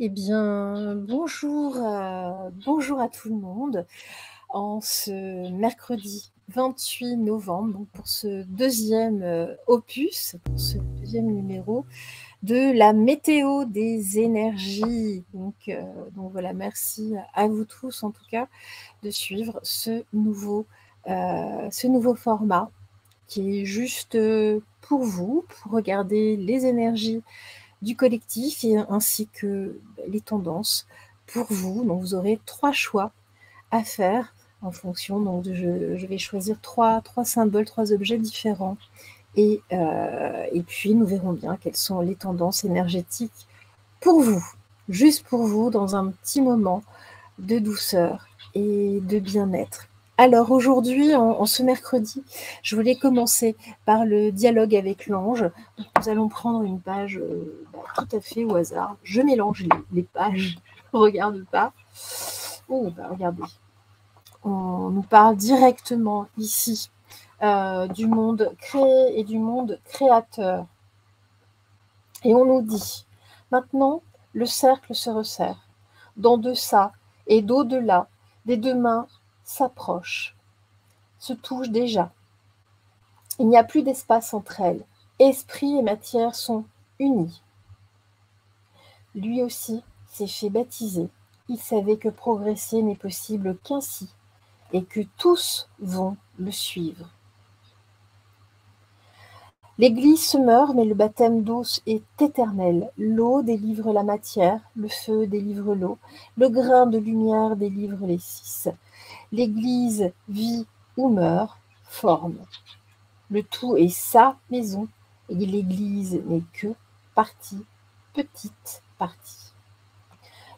Eh bien, bonjour à tout le monde en ce mercredi 28 novembre, donc pour ce deuxième opus, pour ce deuxième numéro de la météo des énergies. Donc voilà, merci à vous tous en tout cas de suivre ce nouveau format qui est juste pour vous, pour regarder les énergies du collectif et ainsi que les tendances pour vous. Donc vous aurez 3 choix à faire en fonction, donc je vais choisir trois symboles, 3 objets différents et puis nous verrons bien quelles sont les tendances énergétiques pour vous, juste pour vous, dans un petit moment de douceur et de bien-être. Alors aujourd'hui, en ce mercredi, je voulais commencer par le dialogue avec l'ange. Nous allons prendre une page tout à fait au hasard. Je mélange les pages, je ne regarde pas. Oh, regardez, on nous parle directement ici du monde créé et du monde créateur. Et on nous dit, maintenant, le cercle se resserre. D'en deçà et d'au-delà, des deux mains s'approchent, se touchent déjà. Il n'y a plus d'espace entre elles. Esprit et matière sont unis. Lui aussi s'est fait baptiser. Il savait que progresser n'est possible qu'ainsi et que tous vont le suivre. L'église se meurt, mais le baptême d'eau est éternel. L'eau délivre la matière, le feu délivre l'eau, le grain de lumière délivre les six. L'église vit ou meurt, forme. Le tout est sa maison, et l'église n'est que partie, petite partie.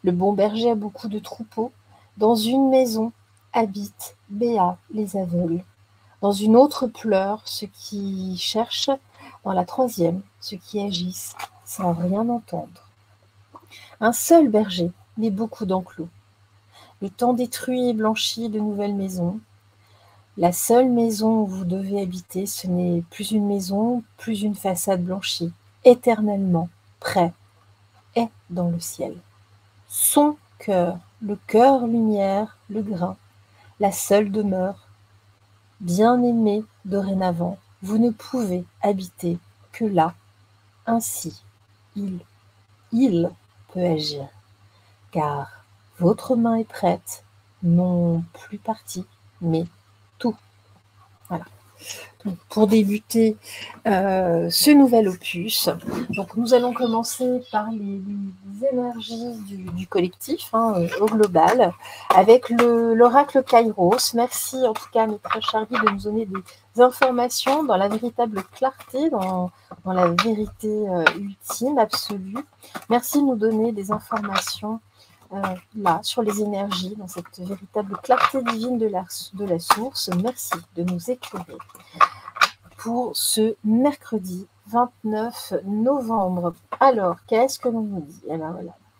Le bon berger a beaucoup de troupeaux. Dans une maison habitent béats les aveugles. Dans une autre pleurent ceux qui cherchent. Dans la troisième, ceux qui agissent sans rien entendre. Un seul berger, mais beaucoup d'enclos. Le temps détruit et blanchit de nouvelles maisons. La seule maison où vous devez habiter, ce n'est plus une maison, plus une façade blanchie. Éternellement, près, est dans le ciel. Son cœur, le cœur lumière, le grain, la seule demeure. Bien-aimé dorénavant, vous ne pouvez habiter que là. Ainsi, il peut agir, car votre main est prête, non plus partie, mais tout. Voilà. Donc, pour débuter ce nouvel opus, donc nous allons commencer par les énergies du collectif, au global, avec l'oracle Kairos. Merci en tout cas à mes très chers guides de nous donner des informations dans la véritable clarté, dans la vérité ultime, absolue. Merci de nous donner des informations là, sur les énergies, dans cette véritable clarté divine de la source. Merci de nous éclairer pour ce mercredi 29 novembre. Alors, qu'est-ce que l'on nous dit?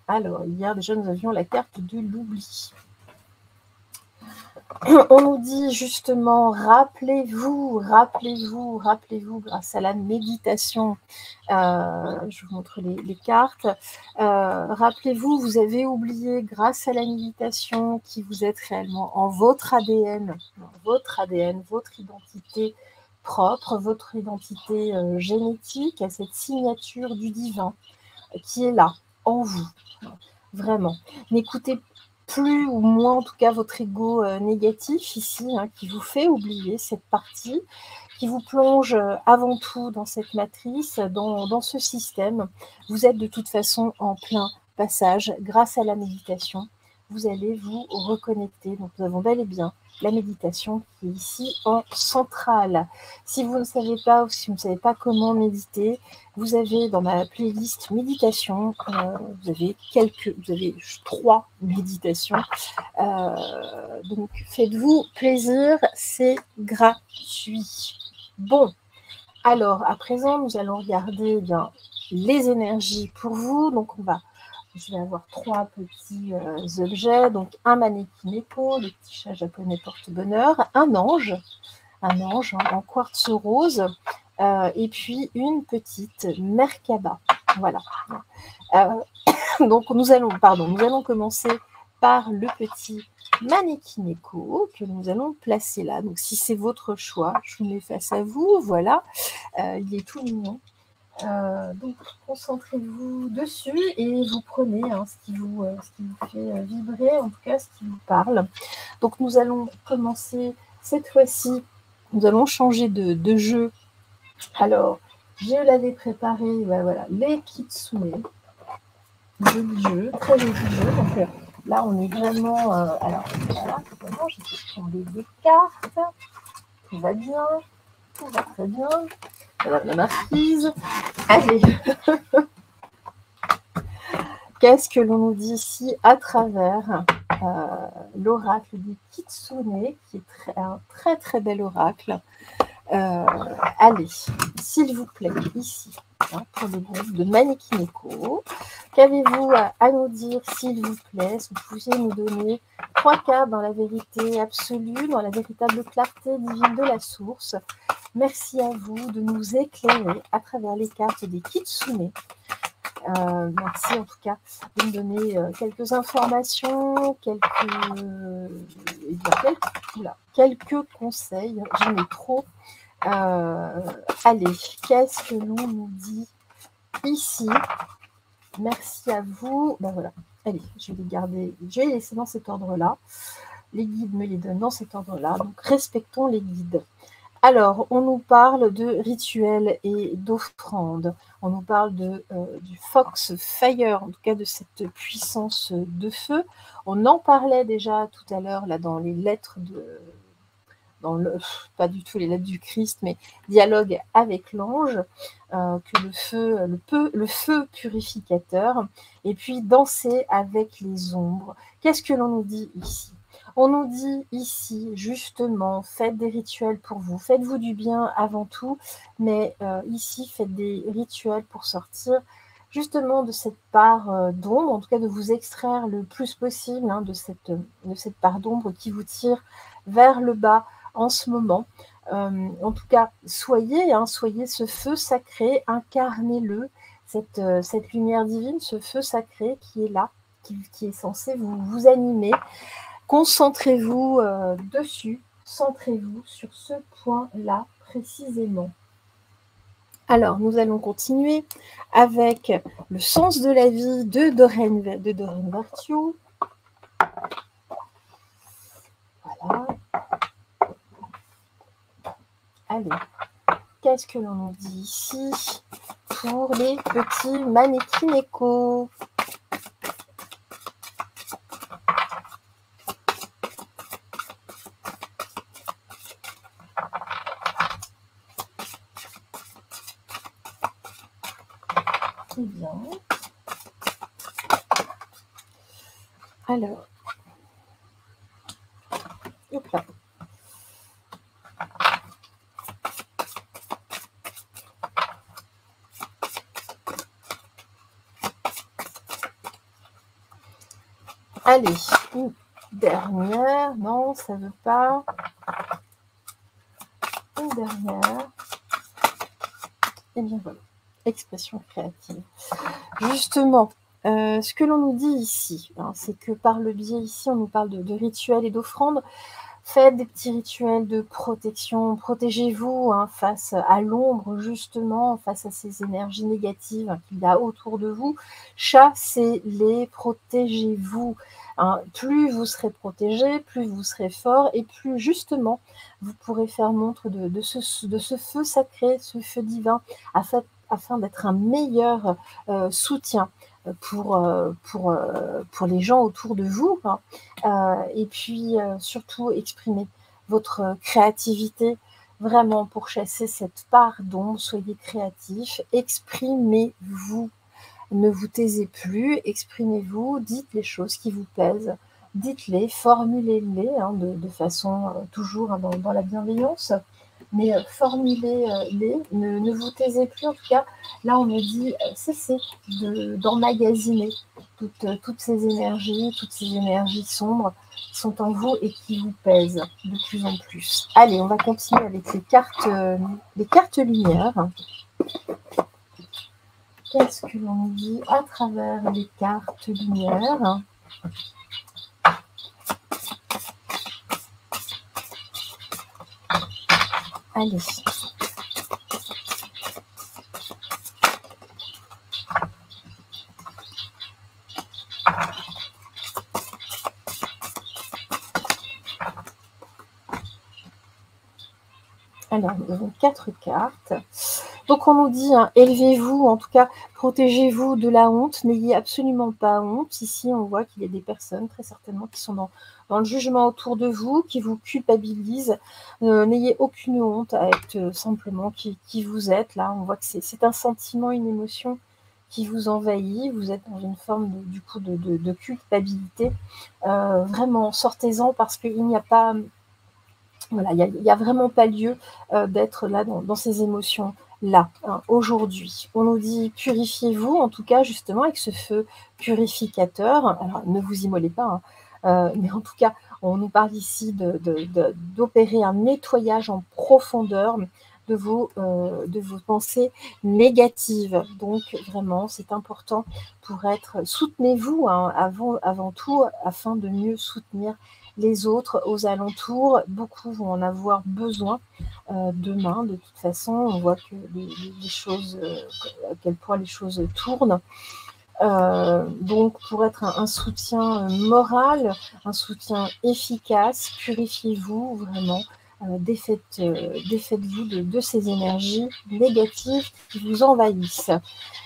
Alors, hier déjà, nous avions la carte de l'oubli. On nous dit justement, rappelez-vous, grâce à la méditation, je vous montre les cartes, rappelez-vous, vous avez oublié, grâce à la méditation, qui vous êtes réellement en votre ADN, votre identité propre, votre identité génétique, à cette signature du divin qui est là, en vous, vraiment. N'écoutez plus ou moins, en tout cas, votre ego négatif ici, qui vous fait oublier cette partie, qui vous plonge avant tout dans cette matrice, dans ce système. Vous êtes de toute façon en plein passage. Grâce à la méditation, vous allez vous reconnecter. Donc, nous avons bel et bien la méditation qui est ici en centrale. Si vous ne savez pas ou si vous ne savez pas comment méditer, vous avez dans ma playlist méditation, vous avez 3 méditations. Donc, faites-vous plaisir, c'est gratuit. Bon, alors, à présent, nous allons regarder les énergies pour vous. Donc, je vais avoir 3 petits objets. Donc, un Maneki-Neko, le petit chat japonais porte-bonheur, un ange en quartz rose, et puis une petite Merkaba. Voilà. Donc, nous allons commencer par le petit Manekineko que nous allons placer là. Donc, si c'est votre choix, je vous mets face à vous. Voilà. Il est tout mignon. Donc, concentrez-vous dessus et vous prenez ce qui vous fait vibrer, en tout cas ce qui vous parle. Donc, nous allons commencer cette fois-ci. Nous allons changer de jeu. Alors, je l'avais préparé, voilà, les Kitsune. Joli jeu, très joli jeu. Donc, là, on est vraiment. Alors, voilà, je vais prendre les cartes. Tout va bien, tout va très bien. Madame la marquise. Allez. Qu'est-ce que l'on nous dit ici à travers l'oracle du Kitsune, qui est un très très bel oracle. Allez, s'il vous plaît, ici, pour le groupe de Manekineko, qu'avez-vous à nous dire, s'il vous plaît? Est-ce que vous pouviez nous donner 3 cartes dans la vérité absolue, dans la véritable clarté divine de la source? Merci à vous de nous éclairer à travers les cartes des Kitsune. Merci en tout cas de me donner quelques informations, quelques conseils. J'en ai trop. Allez, qu'est-ce que l'on nous dit ici? Merci à vous. Ben voilà. Allez, je vais les garder. Je vais les laisser dans cet ordre-là. Les guides me les donnent dans cet ordre-là. Donc, respectons les guides. Alors, on nous parle de rituels et d'offrandes. On nous parle du Fox Fire, en tout cas de cette puissance de feu. On en parlait déjà tout à l'heure là dans les lettres pas du tout les lettres du Christ, mais dialogue avec l'ange, que le feu purificateur, et puis danser avec les ombres. Qu'est-ce que l'on nous dit ici? On nous dit ici, justement, faites des rituels pour vous. Faites-vous du bien avant tout, mais ici, faites des rituels pour sortir justement de cette part d'ombre, en tout cas de vous extraire le plus possible de cette part d'ombre qui vous tire vers le bas en ce moment. En tout cas, soyez ce feu sacré, incarnez-le, cette lumière divine, ce feu sacré qui est là, qui est censé vous animer. Concentrez-vous dessus, centrez-vous sur ce point-là précisément. Alors, nous allons continuer avec le sens de la vie de Doreen Virtue. Voilà. Allez, qu'est-ce que l'on nous dit ici pour les petits Manekineko? Très bien. Alors, hop là. Allez, une dernière. Non, ça ne veut pas. Une dernière. Et bien voilà, expression créative. Justement, ce que l'on nous dit ici, c'est que par le biais ici, on nous parle de rituels et d'offrandes. Faites des petits rituels de protection, protégez-vous face à l'ombre, justement, face à ces énergies négatives qu'il y a autour de vous. Chassez-les, protégez-vous. Plus vous serez protégé, plus vous serez fort et plus justement vous pourrez faire montre de ce feu sacré, ce feu divin, afin d'être un meilleur soutien pour les gens autour de vous, et puis surtout exprimer votre créativité vraiment pour chasser cette part d'ombre. Soyez créatifs, exprimez-vous, ne vous taisez plus, exprimez-vous, dites les choses qui vous plaisent, dites-les, formulez-les de façon toujours dans la bienveillance, mais formulez-les, ne vous taisez plus. En tout cas, là on me dit cessez d'emmagasiner toutes ces énergies sombres qui sont en vous et qui vous pèsent de plus en plus. Allez, on va continuer avec les cartes lumière. Qu'est-ce que l'on nous dit à travers les cartes lumière? Allez. Alors, nous avons 4 cartes. Donc, on nous dit, hein, élevez-vous, en tout cas, protégez-vous de la honte. N'ayez absolument pas honte. Ici, on voit qu'il y a des personnes, très certainement, qui sont dans le jugement autour de vous, qui vous culpabilisent. N'ayez aucune honte à être simplement qui vous êtes. Là, on voit que c'est un sentiment, une émotion qui vous envahit. Vous êtes dans une forme, du coup, de culpabilité. Vraiment, sortez-en parce qu'il n'y a pas... Voilà, il n'y a vraiment pas lieu d'être là dans ces émotions-là, hein, aujourd'hui. On nous dit purifiez-vous, en tout cas, justement, avec ce feu purificateur. Alors, ne vous immolez pas, hein, mais en tout cas, on nous parle ici d'opérer un nettoyage en profondeur de vos pensées négatives. Donc, vraiment, c'est important pour être... Soutenez-vous, hein, avant tout, afin de mieux soutenir les autres aux alentours. Beaucoup vont en avoir besoin demain. De toute façon, on voit que les choses, à quel point les choses tournent. Donc, pour être un soutien moral, un soutien efficace, purifiez-vous vraiment. Défaites-vous de ces énergies négatives qui vous envahissent.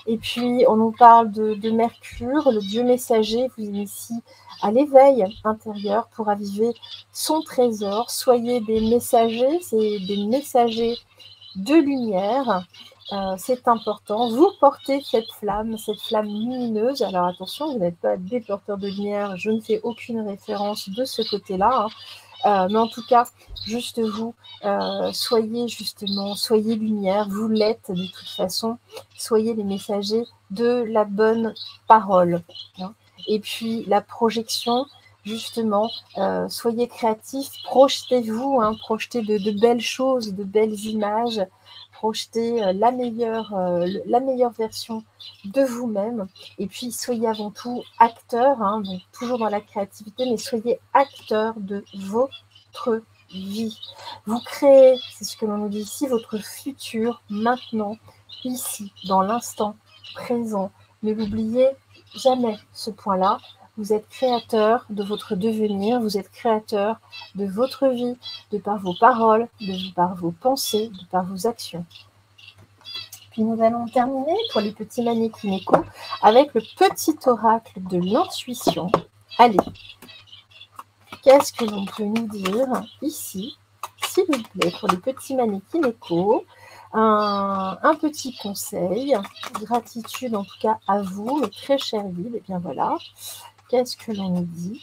Et puis, on nous parle de Mercure, le dieu messager, vous initie à l'éveil intérieur pour aviver son trésor. Soyez des messagers, c'est des messagers de lumière. C'est important. Vous portez cette flamme lumineuse. Alors attention, vous n'êtes pas des porteurs de lumière. Je ne fais aucune référence de ce côté-là, hein. Mais en tout cas, juste vous, soyez lumière. Vous l'êtes de toute façon. Soyez les messagers de la bonne parole, hein. Et puis la projection, justement, soyez créatifs, projetez-vous, hein, projetez de belles choses, de belles images, projetez la meilleure version de vous-même. Et puis soyez avant tout acteur, hein, donc toujours dans la créativité, mais soyez acteur de votre vie. Vous créez, c'est ce que l'on nous dit ici, votre futur maintenant, ici, dans l'instant présent. Ne l'oubliez jamais, ce point-là. Vous êtes créateur de votre devenir, vous êtes créateur de votre vie, de par vos paroles, de par vos pensées, de par vos actions. Puis nous allons terminer pour les petits mannequins écho avec le petit oracle de l'intuition. Allez, qu'est-ce que l'on peut nous dire ici, s'il vous plaît, pour les petits mannequins écho? Un petit conseil, gratitude en tout cas à vous, mes très chers guides. Et bien voilà, qu'est-ce que l'on nous dit?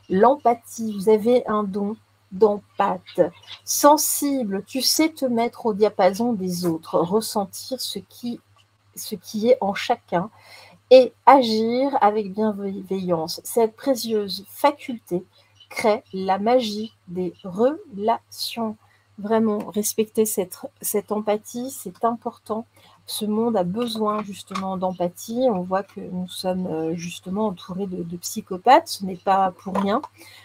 L'empathie, vous avez un don d'empathie. Sensible, tu sais te mettre au diapason des autres, ressentir ce qui est en chacun et agir avec bienveillance. Cette précieuse faculté crée la magie des relations. Vraiment, respecter cette empathie, c'est important. Ce monde a besoin justement d'empathie. On voit que nous sommes justement entourés de psychopathes. Ce n'est pas pour rien.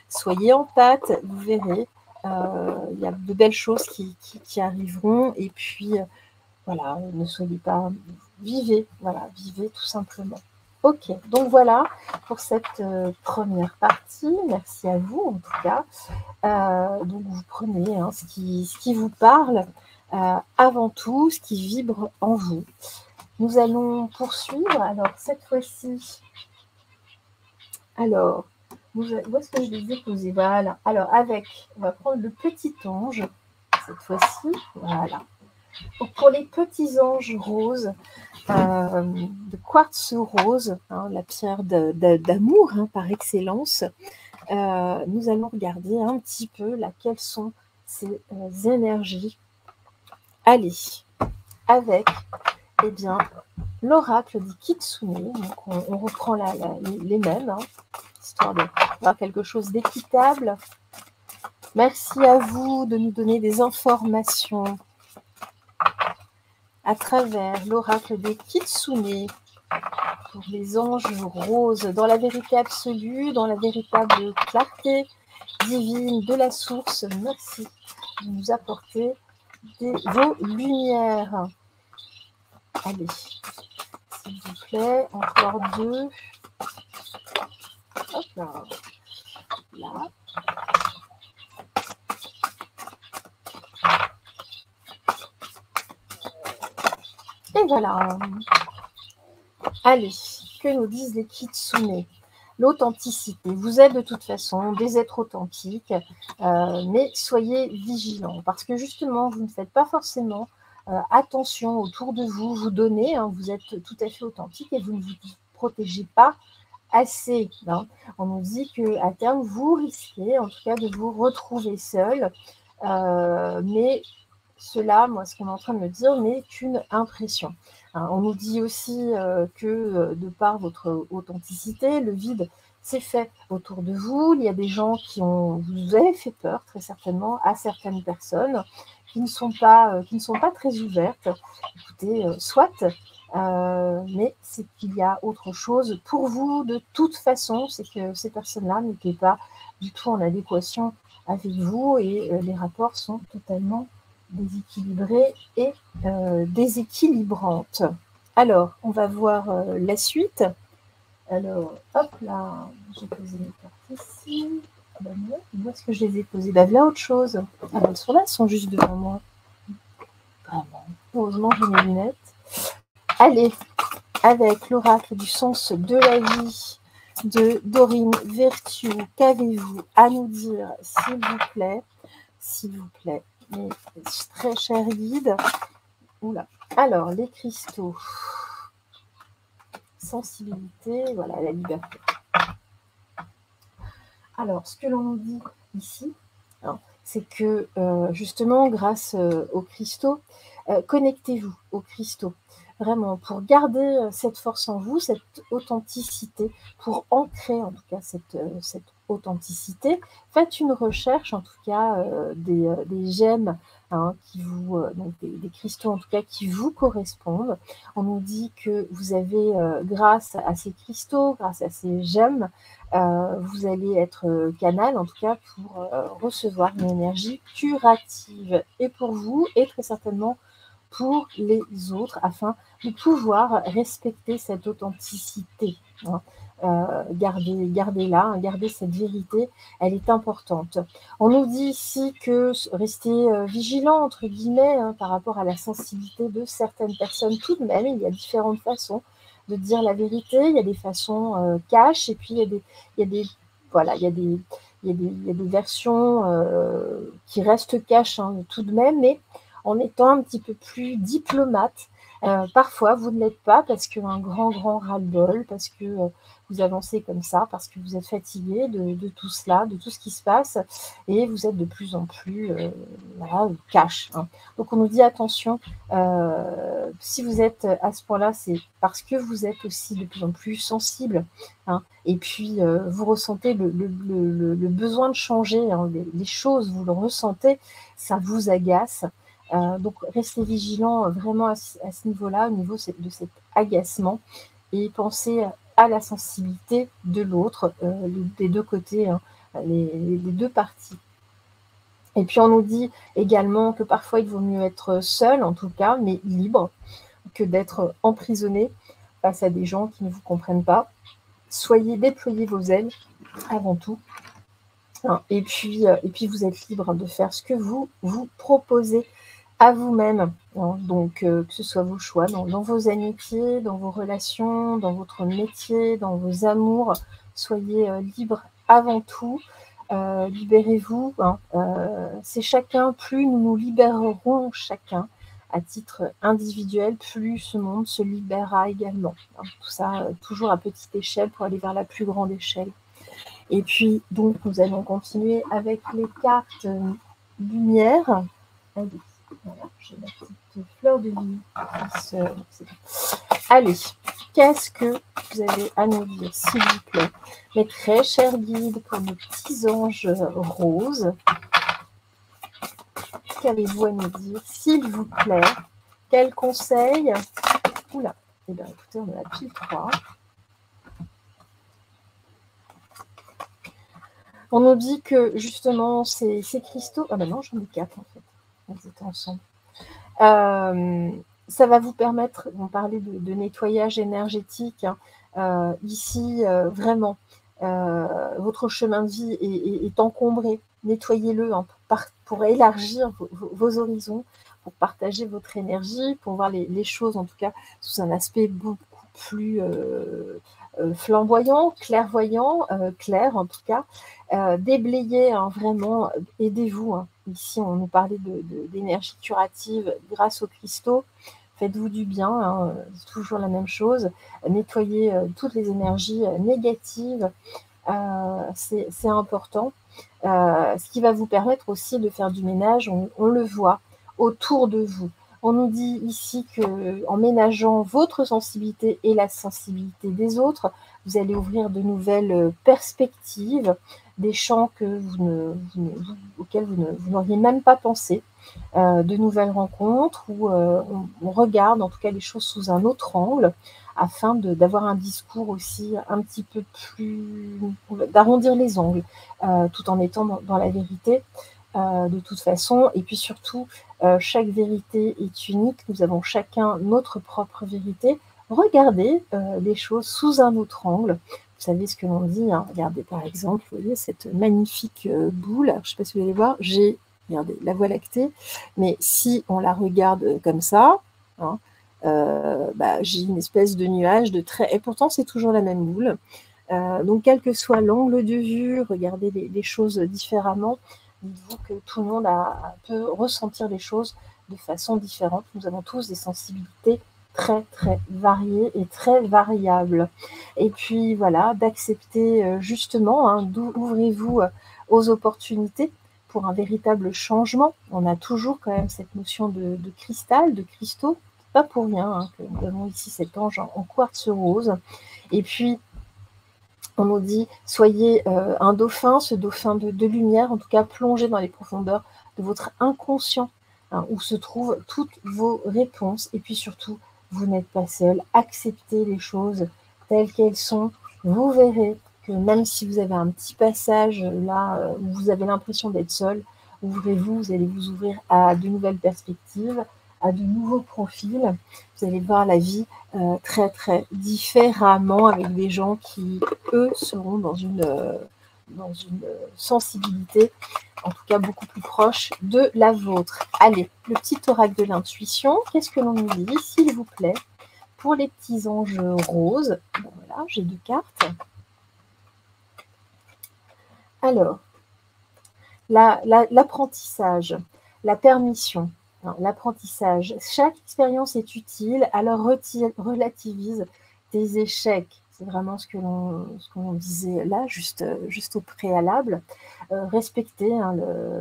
Soyez empathes, vous verrez. Il y a de belles choses qui arriveront. Et puis, voilà, ne soyez pas... Vivez, voilà, vivez tout simplement. Ok, donc voilà pour cette première partie. Merci à vous en tout cas. Donc vous prenez, hein, ce qui vous parle avant tout, ce qui vibre en vous. Nous allons poursuivre. Alors cette fois-ci, alors où est-ce que je les ai posés? Voilà. Alors on va prendre le petit ange cette fois-ci. Voilà. Donc, pour les petits anges roses, de quartz rose, hein, la pierre d'amour, hein, par excellence, nous allons regarder un petit peu quelles sont ces énergies. Allez, avec l'oracle du Kitsune. Donc on reprend les mêmes, hein, histoire d'avoir quelque chose d'équitable. Merci à vous de nous donner des informations. à travers l'oracle des Kitsune pour les anges roses, dans la vérité absolue, dans la véritable clarté divine de la source. Merci de nous apporter vos lumières. Allez, s'il vous plaît, encore 2. Hop là. Là. Et voilà. Allez, que nous disent les Kitsune? L'authenticité. Vous êtes de toute façon des êtres authentiques, mais soyez vigilants parce que justement, vous ne faites pas forcément attention autour de vous, vous donnez, hein, vous êtes tout à fait authentique et vous ne vous protégez pas assez. Hein. On nous dit qu'à terme, vous risquez en tout cas de vous retrouver seul, mais cela, moi, ce qu'on est en train de me dire, n'est qu'une impression. Hein, on nous dit aussi que de par votre authenticité, le vide s'est fait autour de vous. Il y a des gens qui vous avez fait peur, très certainement, à certaines personnes qui ne sont pas très ouvertes. Écoutez, soit, mais c'est qu'il y a autre chose pour vous de toute façon, c'est que ces personnes-là n'étaient pas du tout en adéquation avec vous et les rapports sont totalement déséquilibrée et déséquilibrante. Alors, on va voir la suite. Alors, hop là, j'ai posé mes cartes ici. Ben non, où est-ce que je les ai posées? Ben là, autre chose. Ah ben, elles sont là, elles sont juste devant moi. Vraiment. Heureusement, j'ai mes lunettes. Allez, avec l'oracle du sens de la vie de Dorine Virtue, qu'avez-vous à nous dire, s'il vous plaît? S'il vous plaît. Mes très chers guides. Oula. Alors, les cristaux. Sensibilité, voilà, la liberté. Alors, ce que l'on nous dit ici, hein, c'est que justement, grâce aux cristaux, connectez-vous aux cristaux. Vraiment, pour garder cette force en vous, cette authenticité, pour ancrer en tout cas cette authenticité, faites une recherche en tout cas des gemmes, hein, qui vous, donc des cristaux en tout cas qui vous correspondent. On nous dit que vous avez, grâce à ces cristaux, grâce à ces gemmes, vous allez être canal en tout cas pour recevoir une énergie curative et pour vous et très certainement pour les autres afin de pouvoir respecter cette authenticité. Hein. Gardez-la, hein, gardez cette vérité, elle est importante. On nous dit ici que restez vigilant, entre guillemets, hein, par rapport à la sensibilité de certaines personnes. Tout de même, il y a différentes façons de dire la vérité, il y a des façons cash, et puis il y a des versions qui restent cash, hein, tout de même, mais en étant un petit peu plus diplomate. Parfois, vous ne l'êtes pas parce qu'un grand ras-le-bol, parce que vous avancez comme ça, parce que vous êtes fatigué de tout cela, de tout ce qui se passe, et vous êtes de plus en plus cash. Hein. Donc, on nous dit attention, si vous êtes à ce point-là, c'est parce que vous êtes aussi de plus en plus sensible. Hein, et puis, vous ressentez le besoin de changer, hein, les choses, vous le ressentez, ça vous agace. Donc, restez vigilants vraiment à ce niveau-là, au niveau de cet agacement, et pensez à la sensibilité de l'autre, des deux côtés, hein, les deux parties. Et puis, on nous dit également que parfois, il vaut mieux être seul, en tout cas, mais libre, que d'être emprisonné face à des gens qui ne vous comprennent pas. Déployez vos ailes avant tout. Hein, et puis, vous êtes libre de faire ce que vous vous proposez à vous-même, hein, donc que ce soit vos choix dans vos amitiés, dans vos relations, dans votre métier, dans vos amours, soyez libres avant tout, libérez-vous, hein, c'est chacun, plus nous nous libérerons chacun à titre individuel, plus ce monde se libérera également, hein, tout ça toujours à petite échelle pour aller vers la plus grande échelle. Et puis donc nous allons continuer avec les cartes lumière. Allez. Voilà, j'ai ma petite fleur de vie. Allez, qu'est-ce que vous avez à nous dire, s'il vous plaît? Mes très chers guides, pour nos petits anges roses, qu'avez-vous à nous dire, s'il vous plaît, Quel conseil? Oula, eh bien écoutez, on a la pile 3. On nous dit que justement, ces cristaux... Ah ben non, j'en ai 4 en fait. Ils étaient ensemble. Ça va vous permettre, on parlait de nettoyage énergétique, hein, ici, vraiment, votre chemin de vie est encombré. Nettoyez-le, hein, pour élargir vos horizons, pour partager votre énergie, pour voir les choses, en tout cas, sous un aspect beaucoup plus flamboyant, clairvoyant, clair en tout cas. Déblayer, hein, vraiment, aidez-vous. Hein. Ici, on nous parlait d'énergie curative grâce aux cristaux. Faites-vous du bien, hein, c'est toujours la même chose. Nettoyez toutes les énergies négatives, c'est important. Ce qui va vous permettre aussi de faire du ménage, on le voit, autour de vous. On nous dit ici qu'en ménageant votre sensibilité et la sensibilité des autres, vous allez ouvrir de nouvelles perspectives, des champs auxquels vous n'auriez même pas pensé, de nouvelles rencontres où on regarde en tout cas les choses sous un autre angle, afin d'avoir un discours aussi un petit peu plus... d'arrondir les angles, tout en étant dans la vérité, de toute façon. Et puis surtout, chaque vérité est unique, nous avons chacun notre propre vérité. Regardez les choses sous un autre angle. Vous savez ce que l'on dit, hein. Regardez par exemple, vous voyez cette magnifique boule, je ne sais pas si vous allez voir, regardez, la Voie lactée, mais si on la regarde comme ça, hein, j'ai une espèce de nuage de traits, et pourtant c'est toujours la même boule. Donc quel que soit l'angle de vue, regardez les choses différemment. Dites-vous que tout le monde peut ressentir les choses de façon différente. Nous avons tous des sensibilités très très variées et très variables. Et puis voilà, d'accepter justement, hein, ouvrez-vous aux opportunités pour un véritable changement. On a toujours quand même cette notion de cristal, de cristaux, pas pour rien, hein, que nous avons ici cet ange en quartz rose. Et puis on nous dit, soyez un dauphin, ce dauphin de lumière, en tout cas plongez dans les profondeurs de votre inconscient, hein, où se trouvent toutes vos réponses. Et puis surtout, vous n'êtes pas seul. Acceptez les choses telles qu'elles sont. Vous verrez que même si vous avez un petit passage là où vous avez l'impression d'être seul, ouvrez-vous, vous allez vous ouvrir à de nouvelles perspectives, à de nouveaux profils. Vous allez voir la vie très très différemment, avec des gens qui, eux, seront dans une sensibilité, en tout cas beaucoup plus proche de la vôtre. Allez, le petit oracle de l'intuition, qu'est-ce que l'on nous dit, s'il vous plaît, pour les petits anges roses? Bon, voilà, j'ai 2 cartes. Alors, l'apprentissage, la permission, l'apprentissage. Chaque expérience est utile, alors relativise tes échecs. C'est vraiment ce que l'on disait là, juste au préalable. Respectez, hein,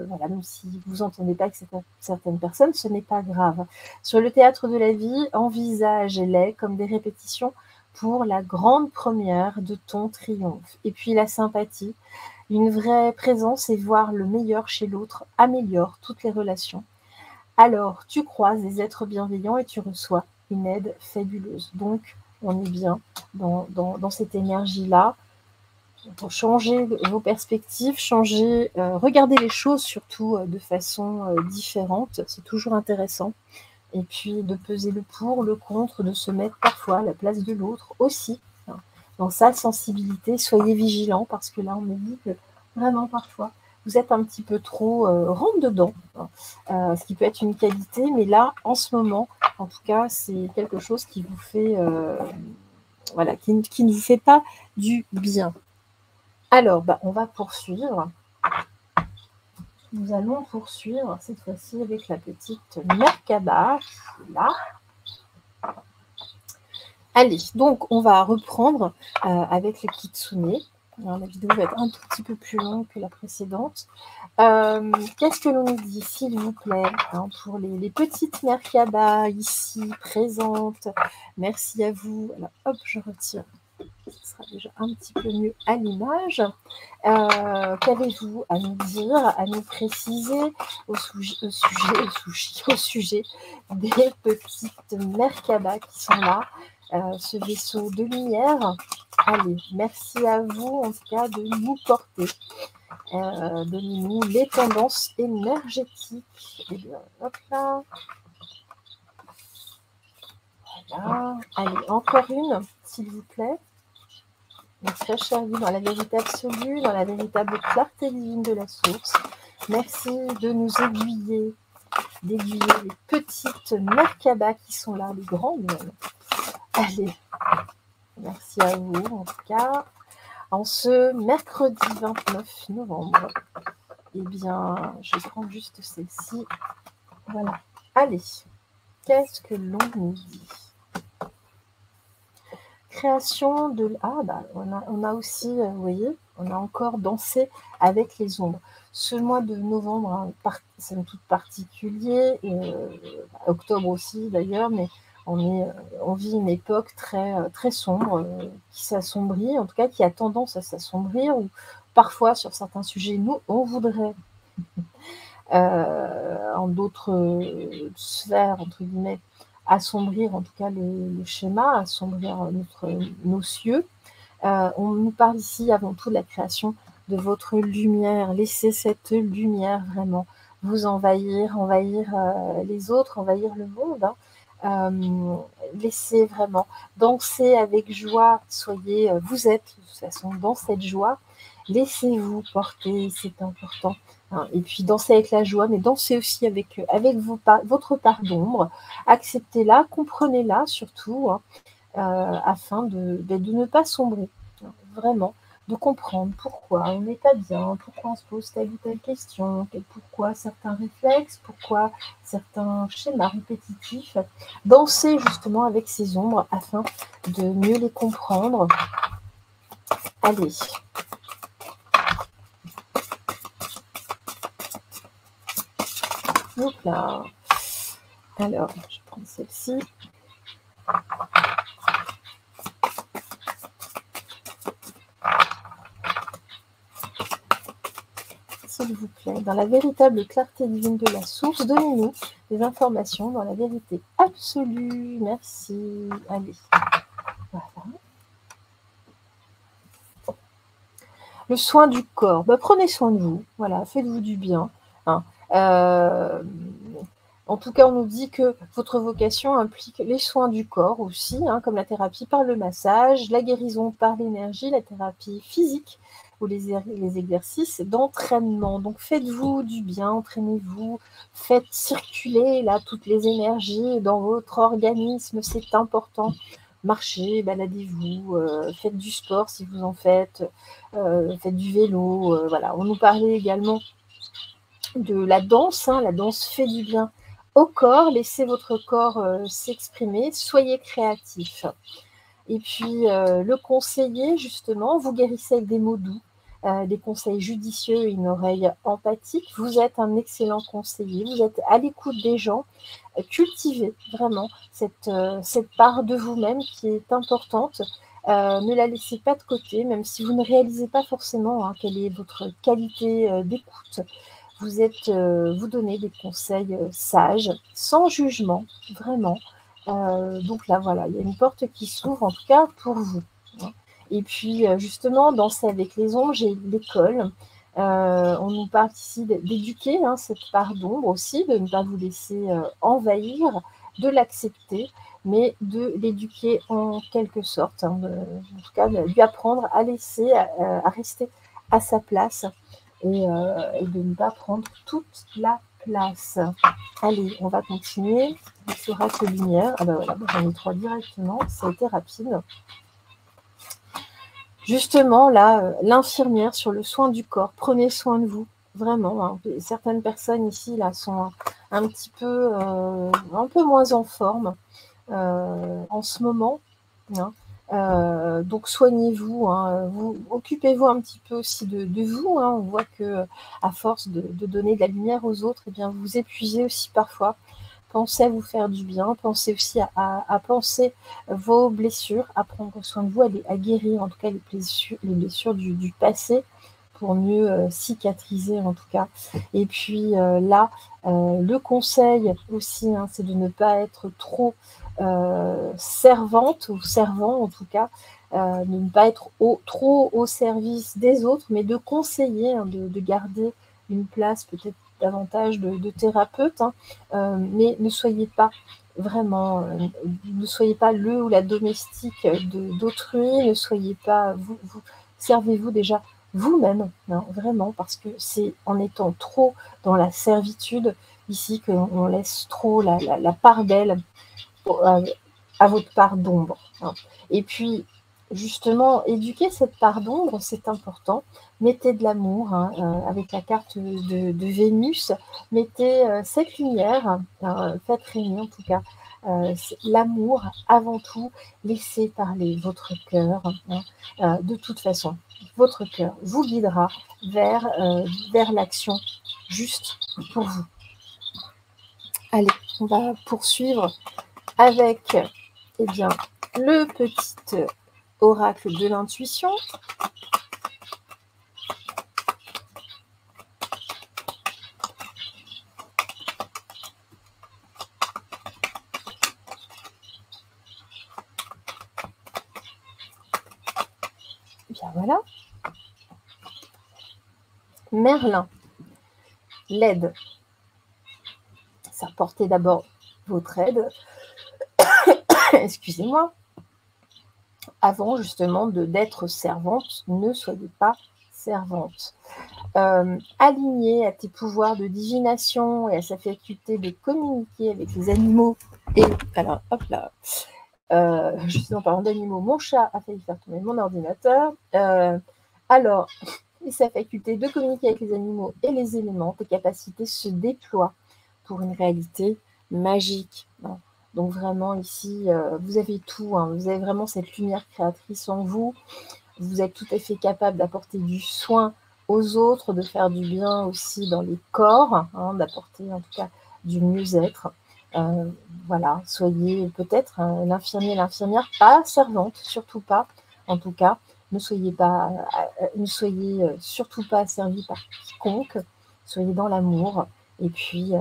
voilà, même si vous n'entendez pas que certaines personnes, ce n'est pas grave. Sur le théâtre de la vie, envisage-les comme des répétitions pour la grande première de ton triomphe. Et puis la sympathie. Une vraie présence et voir le meilleur chez l'autre améliore toutes les relations. Alors, tu croises des êtres bienveillants et tu reçois une aide fabuleuse. Donc, on est bien dans cette énergie-là. Pour changer vos perspectives, regardez les choses surtout de façon différente. C'est toujours intéressant. Et puis, de peser le pour, le contre, de se mettre parfois à la place de l'autre aussi. Dans sa sensibilité, soyez vigilants, parce que là, on me dit que vraiment parfois, vous êtes un petit peu trop rentre dedans, ce qui peut être une qualité, mais là, en ce moment, en tout cas, c'est quelque chose qui vous fait, voilà, qui ne vous fait pas du bien. Alors, on va poursuivre. Nous allons poursuivre cette fois-ci avec la petite Merkaba, qui est là. Allez, donc on va reprendre avec le kitsune. Alors, la vidéo va être un tout petit peu plus longue que la précédente. Qu'est-ce que l'on nous dit, s'il vous plaît, hein, pour les petites Merkaba ici présentes? Merci à vous. Alors, hop, je retire ce sera déjà un petit peu mieux à l'image. Qu'avez-vous à nous dire, à nous préciser au sujet des petites Merkaba qui sont là, ce vaisseau de lumière? Allez, merci à vous en tout cas de nous porter. Donnez-nous les tendances énergétiques. Et bien, hop là. Voilà. Allez, encore une, s'il vous plaît. Très chère vie, dans la vérité absolue, dans la véritable clarté divine de la source. Merci de nous aiguiller, d'aiguiller les petites Merkaba qui sont là, les grandes même. Allez, merci à vous en tout cas. En ce mercredi 29 novembre, eh bien, je prends juste celle-ci. Voilà. Allez, qu'est-ce que l'on nous dit? Création de... Ah, bah, on a aussi, vous voyez, on a encore dansé avec les ombres. Ce mois de novembre, hein, c'est tout particulier, et, octobre aussi d'ailleurs, mais on vit une époque très sombre, qui s'assombrit, en tout cas qui a tendance à s'assombrir, ou parfois sur certains sujets, nous, on voudrait, en d'autres sphères, entre guillemets, assombrir en tout cas le schéma, assombrir nos cieux. On nous parle ici avant tout de la création de votre lumière. Laissez cette lumière vraiment vous envahir les autres, envahir le monde. Laissez vraiment danser avec joie. Soyez, vous êtes de toute façon dans cette joie. Laissez-vous porter, c'est important. Et puis danser avec la joie, mais dansez aussi avec votre part d'ombre. Acceptez-la, comprenez-la surtout, afin de ne pas sombrer. Vraiment, de comprendre pourquoi on n'est pas bien, pourquoi on se pose telle ou telle question, pourquoi certains réflexes, pourquoi certains schémas répétitifs. Danser justement avec ces ombres afin de mieux les comprendre. Allez. Hop là. Alors, je prends celle-ci. S'il vous plaît, dans la véritable clarté divine de la source, donnez-nous des informations dans la vérité absolue. Merci. Allez. Voilà. Le soin du corps. Bah, prenez soin de vous. Voilà, faites-vous du bien. Hein. En tout cas, on nous dit que votre vocation implique les soins du corps aussi, hein, comme la thérapie par le massage, la guérison par l'énergie, la thérapie physique ou les exercices d'entraînement. Donc, faites-vous du bien, entraînez-vous, faites circuler là toutes les énergies dans votre organisme, c'est important. Marchez, baladez-vous, faites du sport si vous en faites, faites du vélo. Voilà. On nous parlait également de la danse, hein, la danse fait du bien au corps, laissez votre corps s'exprimer, soyez créatif. Et puis le conseiller, justement, vous guérissez avec des mots doux, des conseils judicieux et une oreille empathique. Vous êtes un excellent conseiller, vous êtes à l'écoute des gens. Cultivez vraiment cette part de vous-même qui est importante. Ne la laissez pas de côté, même si vous ne réalisez pas forcément quelle est votre qualité d'écoute. Vous donnez des conseils sages, sans jugement, vraiment. Donc là, voilà, il y a une porte qui s'ouvre, en tout cas pour vous. Et puis, justement, danser avec les ombres, j'ai l'école. On nous parle ici d'éduquer cette part d'ombre aussi, de ne pas vous laisser envahir, de l'accepter, mais de l'éduquer en quelque sorte. En tout cas, de lui apprendre à laisser, à rester à sa place. Et de ne pas prendre toute la place. Allez, on va continuer. Il sera que lumière. Ah ben voilà, j'en ai 3 directement. Ça a été rapide. Justement, là, l'infirmière sur le soin du corps. Prenez soin de vous, vraiment. Hein. Certaines personnes ici là sont un peu moins en forme en ce moment. Hein. Donc soignez-vous, hein, occupez-vous un petit peu aussi de vous. Hein. On voit que à force de donner de la lumière aux autres, eh bien, vous vous épuisez aussi parfois. pensez à vous faire du bien, pensez aussi à penser vos blessures, à prendre soin de vous, à guérir en tout cas les blessures du passé pour mieux cicatriser en tout cas. Et puis là, le conseil aussi, hein, c'est de ne pas être trop servante ou servant en tout cas, de ne pas être trop au service des autres, mais de conseiller, hein, de garder une place peut-être davantage de thérapeute, hein, mais ne soyez pas vraiment, ne soyez pas le ou la domestique d'autrui, ne soyez pas, servez-vous déjà vous-même, hein, vraiment, parce que c'est en étant trop dans la servitude ici qu'on laisse trop la part belle à votre part d'ombre, hein. Et puis, justement, éduquer cette part d'ombre, c'est important. Mettez de l'amour, hein, avec la carte de Vénus, mettez cette lumière, faites régner en tout cas l'amour avant tout, laissez parler votre cœur, hein, de toute façon. Votre cœur vous guidera vers l'action juste pour vous. Allez, on va poursuivre avec bien, le petit oracle de l'intuition. Bien voilà. Merlin, l'aide. Ça portait d'abord votre aide, excusez-moi, avant justement d'être servante, ne soyez pas servante. Alignée à tes pouvoirs de divination et à sa faculté de communiquer avec les animaux. Et alors, hop là, justement, en parlant d'animaux, mon chat a failli faire tomber mon ordinateur. Alors, et sa faculté de communiquer avec les animaux et les éléments, tes capacités se déploient pour une réalité magique. Hein. Donc vraiment ici, vous avez tout, hein, vous avez vraiment cette lumière créatrice en vous. Vous êtes tout à fait capable d'apporter du soin aux autres, de faire du bien aussi dans les corps, hein, d'apporter en tout cas du mieux-être. Voilà, soyez peut-être l'infirmier, l'infirmière, pas servante, surtout pas, en tout cas. Ne soyez surtout pas servi par quiconque, soyez dans l'amour, et puis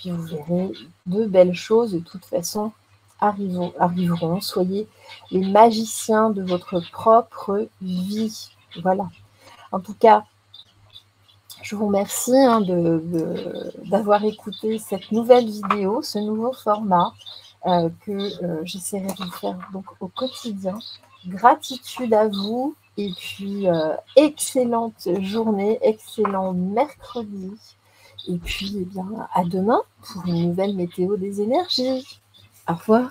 vous verrez de belles choses de toute façon arriveront. Soyez les magiciens de votre propre vie. Voilà. En tout cas, je vous remercie, hein, d'avoir écouté cette nouvelle vidéo, ce nouveau format que j'essaierai de faire donc au quotidien. Gratitude à vous et puis excellente journée, excellent mercredi. Et puis, eh bien, à demain pour une nouvelle météo des énergies. Au revoir.